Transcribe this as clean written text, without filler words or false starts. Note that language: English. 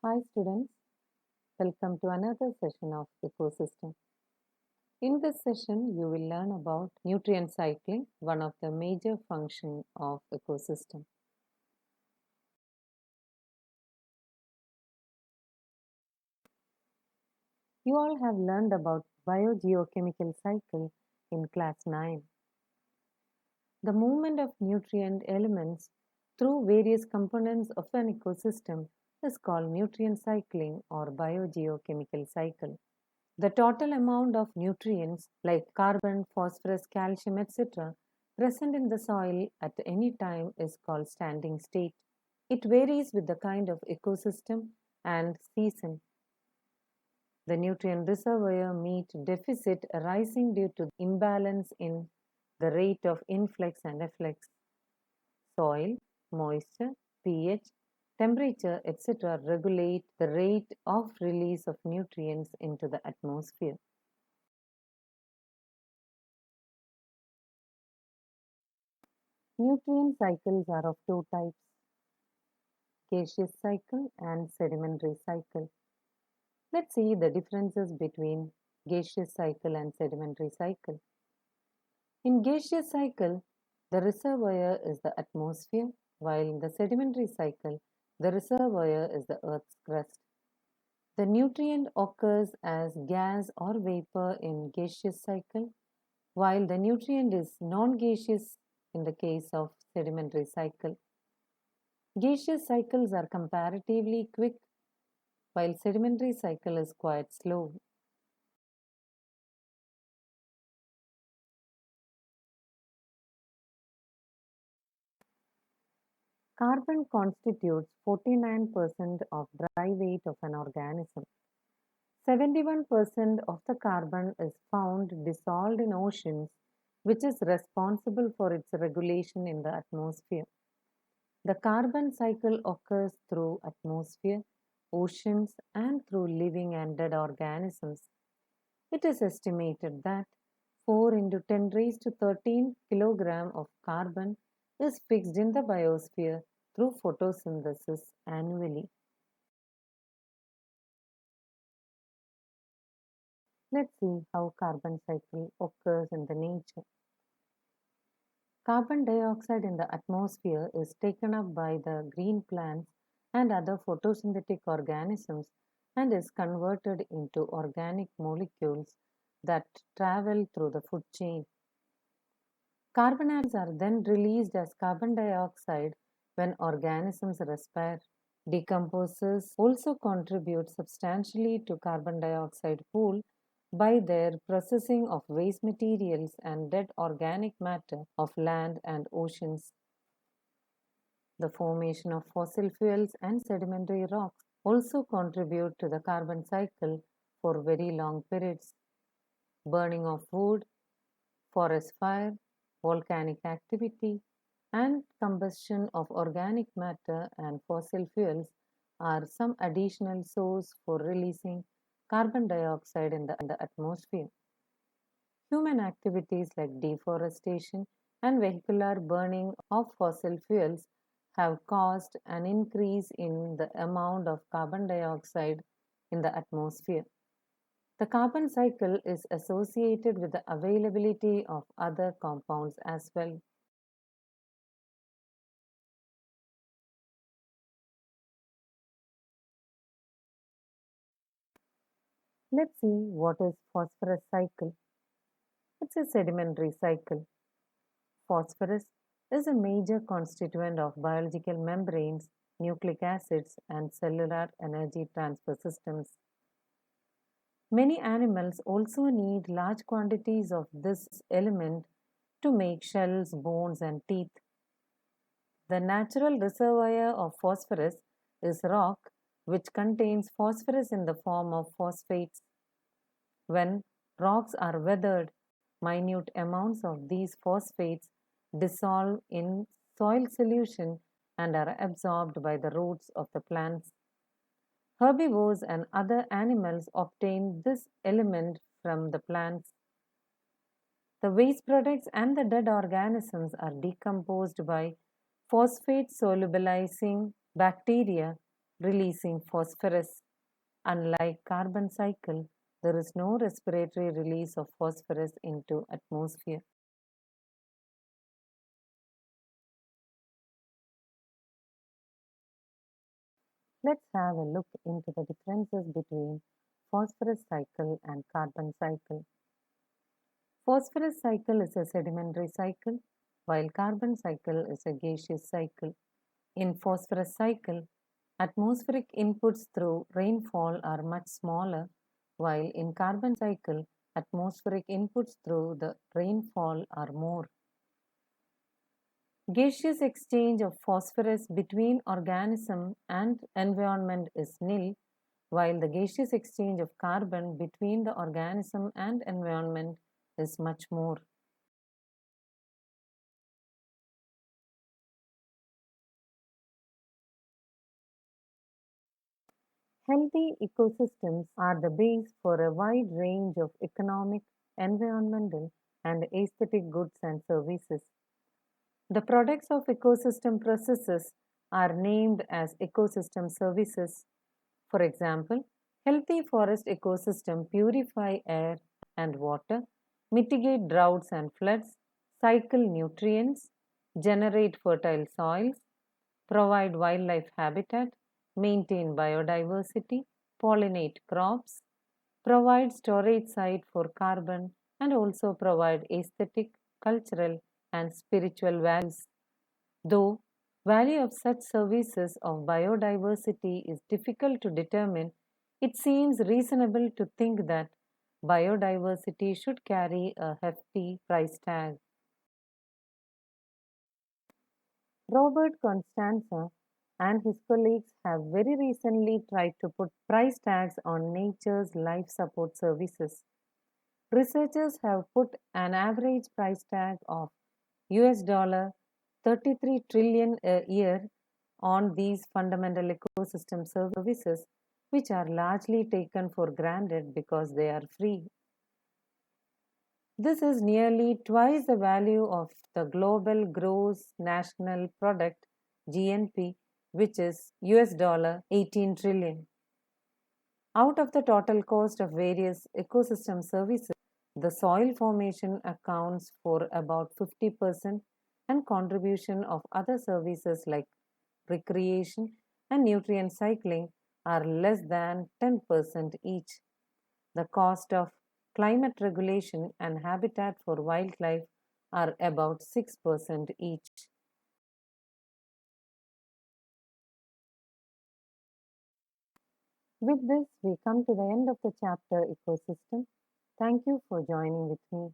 Hi students, welcome to another session of ecosystem. In this session, you will learn about nutrient cycling, one of the major functions of ecosystem. You all have learned about biogeochemical cycle in class 9. The movement of nutrient elements through various components of an ecosystem is called nutrient cycling or biogeochemical cycle. The total amount of nutrients like carbon, phosphorus, calcium, etc., present in the soil at any time is called standing state. It varies with the kind of ecosystem and season. The nutrient reservoir meet deficit arising due to imbalance in the rate of influx and efflux. Soil, moisture, pH, temperature, etc. regulate the rate of release of nutrients into the atmosphere. Nutrient cycles are of two types, gaseous cycle and sedimentary cycle. Let's see the differences between gaseous cycle and sedimentary cycle. In gaseous cycle, the reservoir is the atmosphere, while in the sedimentary cycle, the reservoir is the Earth's crust. The nutrient occurs as gas or vapor in gaseous cycle, while the nutrient is non-gaseous in the case of sedimentary cycle. Gaseous cycles are comparatively quick, while sedimentary cycle is quite slow. Carbon constitutes 49% of dry weight of an organism. 71% of the carbon is found dissolved in oceans, which is responsible for its regulation in the atmosphere. The carbon cycle occurs through atmosphere, oceans, and through living and dead organisms. It is estimated that 4 into 10 raised to 13 kilogram of carbon is fixed in the biosphere through photosynthesis annually. Let's see how carbon cycle occurs in the nature. Carbon dioxide in the atmosphere is taken up by the green plants and other photosynthetic organisms and is converted into organic molecules that travel through the food chain. Carbon atoms are then released as carbon dioxide when organisms respire. Decomposers also contribute substantially to carbon dioxide pool by their processing of waste materials and dead organic matter of land and oceans. The formation of fossil fuels and sedimentary rocks also contribute to the carbon cycle for very long periods. Burning of wood, forest fire, volcanic activity, and combustion of organic matter and fossil fuels are some additional source for releasing carbon dioxide in the atmosphere. Human activities like deforestation and vehicular burning of fossil fuels have caused an increase in the amount of carbon dioxide in the atmosphere. The carbon cycle is associated with the availability of other compounds as well. Let's see what is phosphorus cycle. It's a sedimentary cycle. Phosphorus is a major constituent of biological membranes, nucleic acids, and cellular energy transfer systems. Many animals also need large quantities of this element to make shells, bones, and teeth. The natural reservoir of phosphorus is rock, which contains phosphorus in the form of phosphates. When rocks are weathered, minute amounts of these phosphates dissolve in soil solution and are absorbed by the roots of the plants. Herbivores and other animals obtain this element from the plants. The waste products and the dead organisms are decomposed by phosphate solubilizing bacteria releasing phosphorus. Unlike carbon cycle, there is no respiratory release of phosphorus into atmosphere. Let's have a look into the differences between phosphorus cycle and carbon cycle. Phosphorus cycle is a sedimentary cycle, while carbon cycle is a gaseous cycle. In phosphorus cycle, atmospheric inputs through rainfall are much smaller, while in carbon cycle, atmospheric inputs through the rainfall are more. Gaseous exchange of phosphorus between organism and environment is nil, while the gaseous exchange of carbon between the organism and environment is much more. Healthy ecosystems are the base for a wide range of economic, environmental, and aesthetic goods and services. The products of ecosystem processes are named as ecosystem services. For example, healthy forest ecosystem purify air and water, mitigate droughts and floods, cycle nutrients, generate fertile soils, provide wildlife habitat, maintain biodiversity, pollinate crops, provide storage site for carbon, and also provide aesthetic, cultural, and spiritual values. Though value of such services of biodiversity is difficult to determine, it seems reasonable to think that biodiversity should carry a hefty price tag. Robert Constanza and his colleagues have very recently tried to put price tags on nature's life support services. Researchers have put an average price tag of US dollar 33 trillion a year on these fundamental ecosystem services, which are largely taken for granted because they are free. This is nearly twice the value of the global gross national product GNP, which is US dollar 18 trillion. Out of the total cost of various ecosystem services, the soil formation accounts for about 50% and contribution of other services like recreation and nutrient cycling are less than 10% each. The cost of climate regulation and habitat for wildlife are about 6% each. With this, we come to the end of the chapter Ecosystem. Thank you for joining with me.